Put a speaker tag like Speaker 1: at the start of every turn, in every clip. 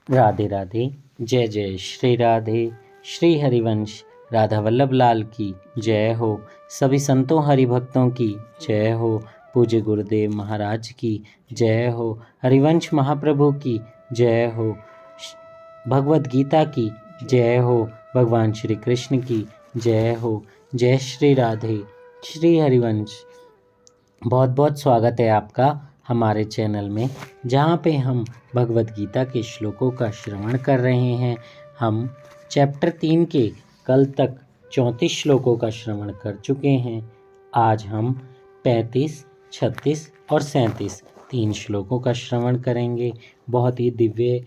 Speaker 1: राधे राधे। जय जय श्री राधे। श्री हरिवंश राधा वल्लभ लाल की जय हो। सभी संतों हरिभक्तों की जय हो। पूज्य गुरुदेव महाराज की जय हो। हरिवंश महाप्रभु की जय हो। भगवत गीता की जय हो। भगवान श्री कृष्ण की जय हो। जय श्री राधे। श्री हरिवंश बहुत बहुत स्वागत है आपका हमारे चैनल में, जहाँ पे हम भगवत गीता के श्लोकों का श्रवण कर रहे हैं। हम चैप्टर 3 के कल तक 34 श्लोकों का श्रवण कर चुके हैं। आज हम 35, 36 और 37 3 श्लोकों का श्रवण करेंगे। बहुत ही दिव्य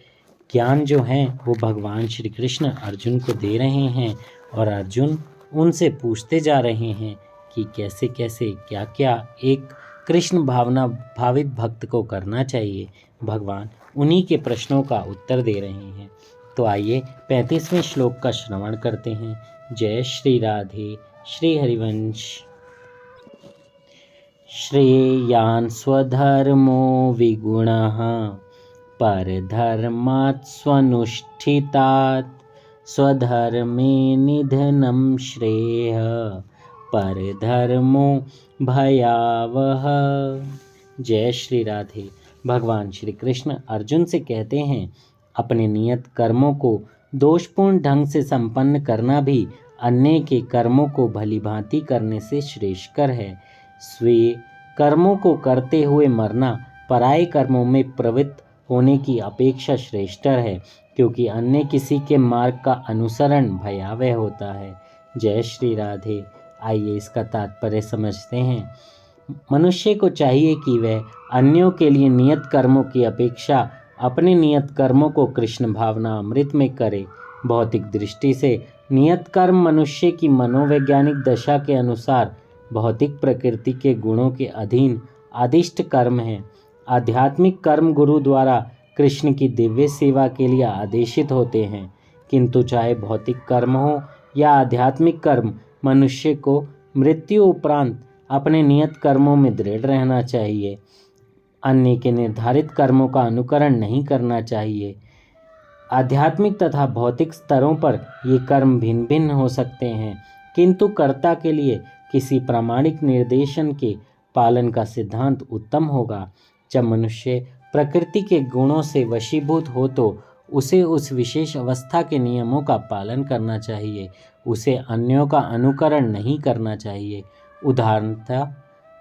Speaker 1: ज्ञान जो हैं वो भगवान श्री कृष्ण अर्जुन को दे रहे हैं और अर्जुन उनसे पूछते जा रहे हैं कि कैसे कैसे क्या क्या एक कृष्ण भावना भावित भक्त को करना चाहिए। भगवान उन्हीं के प्रश्नों का उत्तर दे रहे हैं। तो आइए 35वें श्लोक का श्रवण करते हैं। जय श्री राधे। श्री हरिवंश। श्रेयान् स्वधर्मो विगुणः परधर्मात् स्वनुष्ठितात् स्वधर्मे निधनं श्रेयः परधर्मो भयावह। जय श्री राधे। भगवान श्री कृष्ण अर्जुन से कहते हैं, अपने नियत कर्मों को दोषपूर्ण ढंग से संपन्न करना भी अन्य के कर्मों को भली भांति करने से श्रेष्ठकर है। स्वीय कर्मों को करते हुए मरना पराये कर्मों में प्रवृत्त होने की अपेक्षा श्रेष्ठतर है, क्योंकि अन्य किसी के मार्ग का अनुसरण भयावह होता है। जय श्री राधे। आइए इसका तात्पर्य समझते हैं। मनुष्य को चाहिए कि वह अन्यों के लिए नियत कर्मों की अपेक्षा अपने नियत कर्मों को कृष्ण भावना अमृत में करे। भौतिक दृष्टि से नियत कर्म मनुष्य की मनोवैज्ञानिक दशा के अनुसार भौतिक प्रकृति के गुणों के अधीन आदिष्ट कर्म हैं। आध्यात्मिक कर्म गुरु द्वारा कृष्ण की दिव्य सेवा के लिए आदेशित होते हैं। किंतु चाहे भौतिक कर्म हो या आध्यात्मिक कर्म, मनुष्य को मृत्यु उपरांत अपने नियत कर्मों में दृढ़ रहना चाहिए। अन्य के निर्धारित कर्मों का अनुकरण नहीं करना चाहिए। आध्यात्मिक तथा भौतिक स्तरों पर ये कर्म भिन्न भिन्न हो सकते हैं, किंतु कर्ता के लिए किसी प्रामाणिक निर्देशन के पालन का सिद्धांत उत्तम होगा। जब मनुष्य प्रकृति के गुणों से वशीभूत हो तो उसे उस विशेष अवस्था के नियमों का पालन करना चाहिए। उसे अन्यों का अनुकरण नहीं करना चाहिए। उदाहरणतः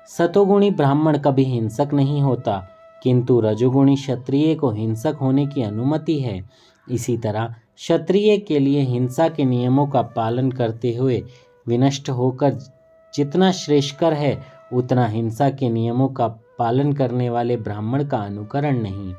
Speaker 1: सतोगुणी ब्राह्मण कभी हिंसक नहीं होता, किंतु रजोगुणी क्षत्रिय को हिंसक होने की अनुमति है। इसी तरह क्षत्रिय के लिए हिंसा के नियमों का पालन करते हुए विनष्ट होकर जितना श्रेष्ठकर है, उतना हिंसा के नियमों का पालन करने वाले ब्राह्मण का अनुकरण नहीं।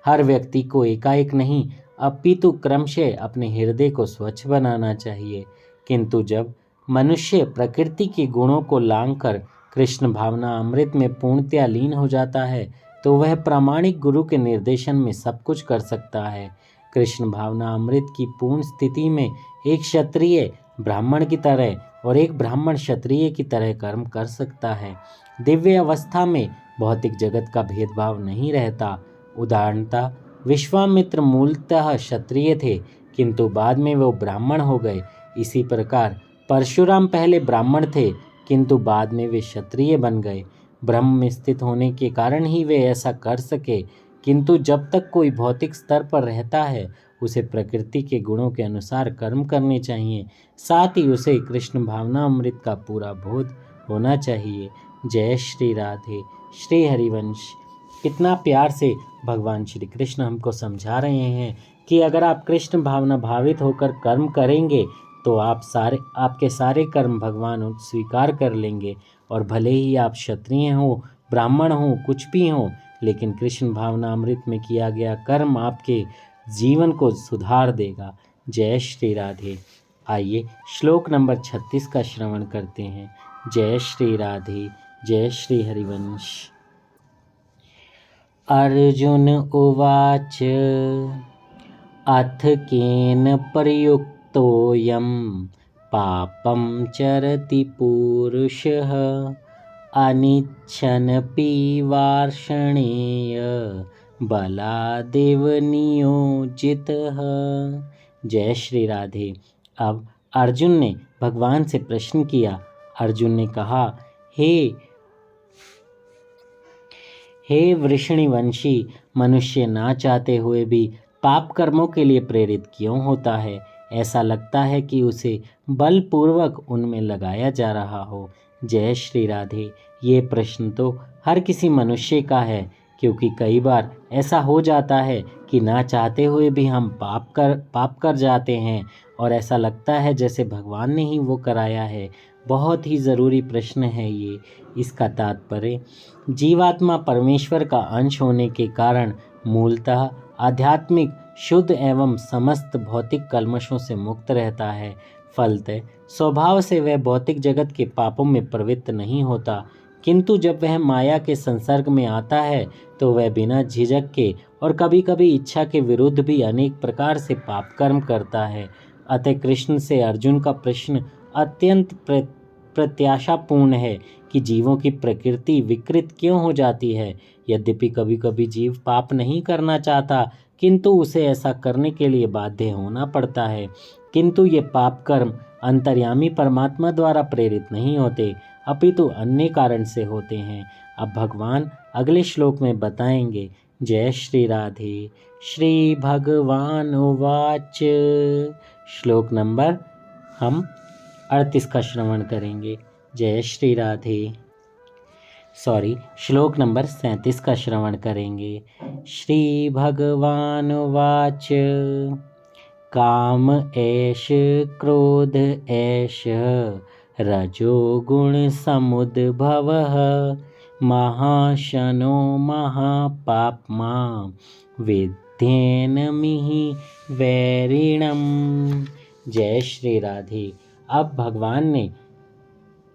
Speaker 1: हर व्यक्ति को एकाएक नहीं, अपितु क्रमशः अपने हृदय को स्वच्छ बनाना चाहिए। किंतु जब मनुष्य प्रकृति के गुणों को लांघकर कृष्ण भावना अमृत में पूर्णतया लीन हो जाता है, तो वह प्रामाणिक गुरु के निर्देशन में सब कुछ कर सकता है। कृष्ण भावना अमृत की पूर्ण स्थिति में एक क्षत्रिय ब्राह्मण की तरह और एक ब्राह्मण क्षत्रिय की तरह कर्म कर सकता है। दिव्य अवस्था में भौतिक जगत का भेदभाव नहीं रहता। उदाहरणतः विश्वामित्र मूलतः क्षत्रिय थे, किंतु बाद में वो ब्राह्मण हो गए। इसी प्रकार परशुराम पहले ब्राह्मण थे, किंतु बाद में वे क्षत्रिय बन गए। ब्रह्म में स्थित होने के कारण ही वे ऐसा कर सके। किंतु जब तक कोई भौतिक स्तर पर रहता है, उसे प्रकृति के गुणों के अनुसार कर्म करने चाहिए। साथ ही उसे कृष्ण भावना अमृत का पूरा बोध होना चाहिए। जय श्री राधे। श्री हरिवंश। कितना प्यार से भगवान श्री कृष्ण हमको समझा रहे हैं कि अगर आप कृष्ण भावना भावित होकर कर्म करेंगे तो आपके सारे कर्म भगवान स्वीकार कर लेंगे। और भले ही आप क्षत्रिय हो, ब्राह्मण हो, कुछ भी हो, लेकिन कृष्ण भावना अमृत में किया गया कर्म आपके जीवन को सुधार देगा। जय श्री राधे। आइए श्लोक नंबर 36 का श्रवण करते हैं। जय श्री राधे। जय श्री हरिवंश। अर्जुन उवाच अथ केन प्रयुक्तोऽयं पापं चरति पूरुषः अनिच्छन्नपि वार्ष्णेय बलादेव नियोजितः। जय श्री राधे। अब अर्जुन ने भगवान से प्रश्न किया। अर्जुन ने कहा, हे वृषणिवंशी, मनुष्य ना चाहते हुए भी पाप कर्मों के लिए प्रेरित क्यों होता है? ऐसा लगता है कि उसे बलपूर्वक उनमें लगाया जा रहा हो। जय श्री राधे। ये प्रश्न तो हर किसी मनुष्य का है, क्योंकि कई बार ऐसा हो जाता है कि ना चाहते हुए भी हम पाप कर जाते हैं और ऐसा लगता है जैसे भगवान ने ही वो कराया है। बहुत ही ज़रूरी प्रश्न है ये। इसका तात्पर्य, जीवात्मा परमेश्वर का अंश होने के कारण मूलतः आध्यात्मिक, शुद्ध एवं समस्त भौतिक कल्मशों से मुक्त रहता है। फलतः स्वभाव से वह भौतिक जगत के पापों में प्रवृत्त नहीं होता, किंतु जब वह माया के संसर्ग में आता है तो वह बिना झिझक के और कभी कभी इच्छा के विरुद्ध भी अनेक प्रकार से पाप कर्म करता है। अतः कृष्ण से अर्जुन का प्रश्न अत्यंत प्रत्याशापूर्ण है कि जीवों की प्रकृति विकृत क्यों हो जाती है। यद्यपि कभी कभी जीव पाप नहीं करना चाहता, किंतु उसे ऐसा करने के लिए बाध्य होना पड़ता है। किंतु ये पाप कर्म अंतर्यामी परमात्मा द्वारा प्रेरित नहीं होते, अपितु अन्य कारण से होते हैं। अब भगवान अगले श्लोक में बताएंगे। जय श्री राधे। श्री भगवान उवाच। श्लोक नंबर हम 38 का श्रवण करेंगे। जय श्री राधे। श्लोक नंबर 37 का श्रवण करेंगे। श्री भगवान उवाच। काम एष क्रोध एष रजोगुण समुद्भवः महाशनो महापाप्मा विद्येनमिहि वैरिणम्। जय श्री राधे। अब भगवान ने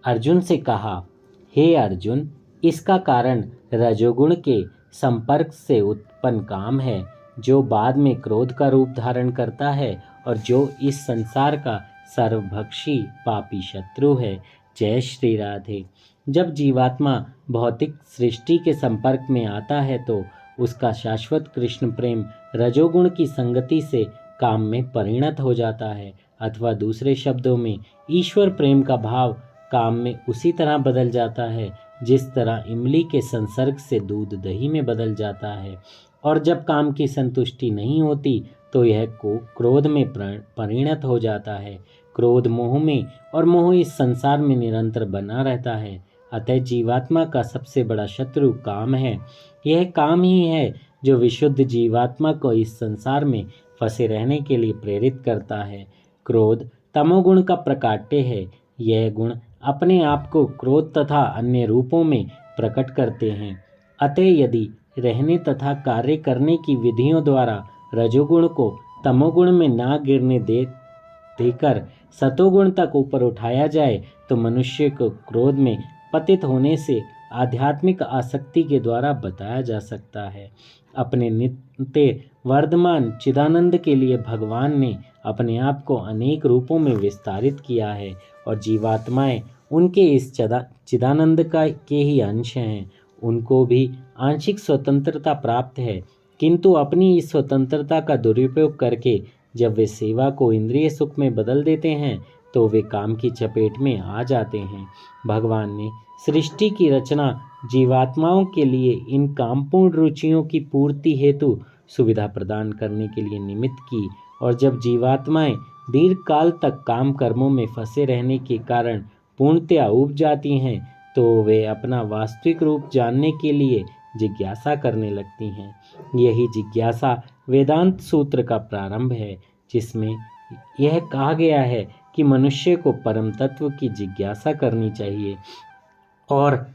Speaker 1: अर्जुन से कहा, हे अर्जुन, इसका कारण रजोगुण के संपर्क से उत्पन्न काम है, जो बाद में क्रोध का रूप धारण करता है और जो इस संसार का सर्वभक्षी पापी शत्रु है। जय श्री राधे। जब जीवात्मा भौतिक सृष्टि के संपर्क में आता है तो उसका शाश्वत कृष्ण प्रेम रजोगुण की संगति से काम में परिणत हो जाता है, अथवा दूसरे शब्दों में ईश्वर प्रेम का भाव काम में उसी तरह बदल जाता है जिस तरह इमली के संसर्ग से दूध दही में बदल जाता है। और जब काम की संतुष्टि नहीं होती तो यह क्रोध में परिणत हो जाता है। क्रोध मोह में और मोह इस संसार में निरंतर बना रहता है। अतः जीवात्मा का सबसे बड़ा शत्रु काम है। यह काम ही है जो विशुद्ध जीवात्मा को इस संसार में फंसे रहने के लिए प्रेरित करता है। क्रोध तमोगुण का प्रकाट्य है। यह गुण अपने आप को क्रोध तथा अन्य रूपों में प्रकट करते हैं। अतः यदि रहने तथा कार्य करने की विधियों द्वारा रजोगुण को तमोगुण में ना गिरने देकर सतोगुण तक ऊपर उठाया जाए तो मनुष्य को क्रोध में पतित होने से आध्यात्मिक आसक्ति के द्वारा बताया जा सकता है। अपने नित्य वर्धमान चिदानंद के लिए भगवान ने अपने आप को अनेक रूपों में विस्तारित किया है और जीवात्माएं उनके इस चिदानंद के ही अंश हैं। उनको भी आंशिक स्वतंत्रता प्राप्त है, किंतु अपनी इस स्वतंत्रता का दुरुपयोग करके जब वे सेवा को इंद्रिय सुख में बदल देते हैं तो वे काम की चपेट में आ जाते हैं। भगवान ने सृष्टि की रचना जीवात्माओं के लिए इन कामपूर्ण रुचियों की पूर्ति हेतु सुविधा प्रदान करने के लिए निमित्त की, और जब जीवात्माएं दीर्घ काल तक काम कर्मों में फंसे रहने के कारण पूर्णतया ऊब जाती हैं तो वे अपना वास्तविक रूप जानने के लिए जिज्ञासा करने लगती हैं। यही जिज्ञासा वेदांत सूत्र का प्रारंभ है, जिसमें यह कहा गया है कि मनुष्य को परम तत्व की जिज्ञासा करनी चाहिए। और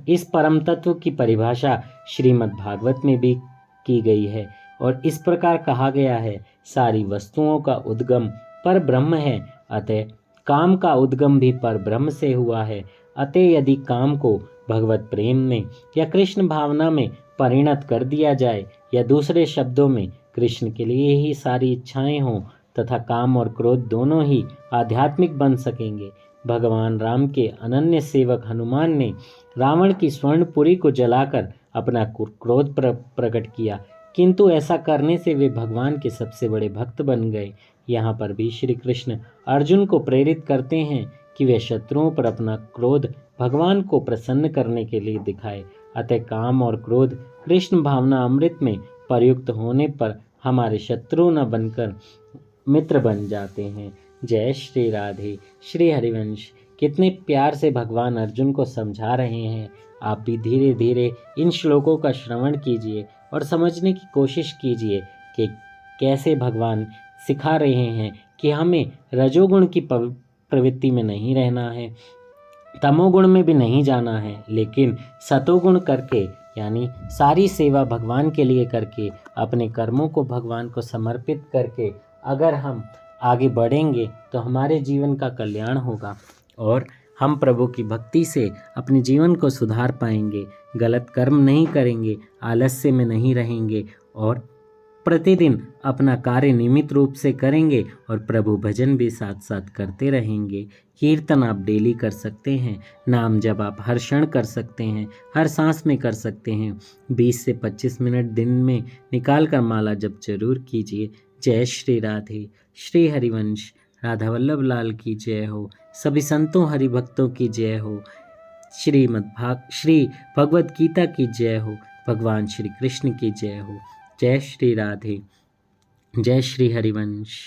Speaker 1: इस परम तत्व की परिभाषा श्रीमद् भागवत में भी की गई है और इस प्रकार कहा गया है, सारी वस्तुओं का उद्गम पर ब्रह्म है, अतः काम का उद्गम भी पर ब्रह्म से हुआ है। अतः यदि काम को भगवत प्रेम में या कृष्ण भावना में परिणत कर दिया जाए, या दूसरे शब्दों में कृष्ण के लिए ही सारी इच्छाएं हों तथा काम और क्रोध दोनों ही आध्यात्मिक बन सकेंगे। भगवान राम के अनन्य सेवक हनुमान ने रावण की स्वर्णपुरी को जलाकर अपना क्रोध प्रकट किया, किंतु ऐसा करने से वे भगवान के सबसे बड़े भक्त बन गए। यहाँ पर भी श्री कृष्ण अर्जुन को प्रेरित करते हैं कि वे शत्रुओं पर अपना क्रोध भगवान को प्रसन्न करने के लिए दिखाए। अतः काम और क्रोध कृष्ण भावना अमृत में प्रयुक्त होने पर हमारे शत्रु न बनकर मित्र बन जाते हैं। जय श्री राधे। श्री हरिवंश कितने प्यार से भगवान अर्जुन को समझा रहे हैं। आप भी धीरे धीरे इन श्लोकों का श्रवण कीजिए और समझने की कोशिश कीजिए कि कैसे भगवान सिखा रहे हैं कि हमें रजोगुण की प्रवृत्ति में नहीं रहना है, तमोगुण में भी नहीं जाना है, लेकिन सतोगुण करके यानी सारी सेवा भगवान के लिए करके, अपने कर्मों को भगवान को समर्पित करके अगर हम आगे बढ़ेंगे तो हमारे जीवन का कल्याण होगा और हम प्रभु की भक्ति से अपने जीवन को सुधार पाएंगे, गलत कर्म नहीं करेंगे, आलस्य में नहीं रहेंगे और प्रतिदिन अपना कार्य नियमित रूप से करेंगे और प्रभु भजन भी साथ साथ करते रहेंगे। कीर्तन आप डेली कर सकते हैं, नाम जब आप हर क्षण कर सकते हैं, हर सांस में कर सकते हैं। 20 से 25 मिनट दिन में निकाल कर माला जप जरूर कीजिए। जय श्री राधे। श्री हरिवंश राधा वल्लभ लाल की जय हो। सभी संतों हरि भक्तों की जय हो। श्री भगवद गीता की जय हो। भगवान श्री कृष्ण की जय हो। जय श्री राधे। जय श्री हरिवंश।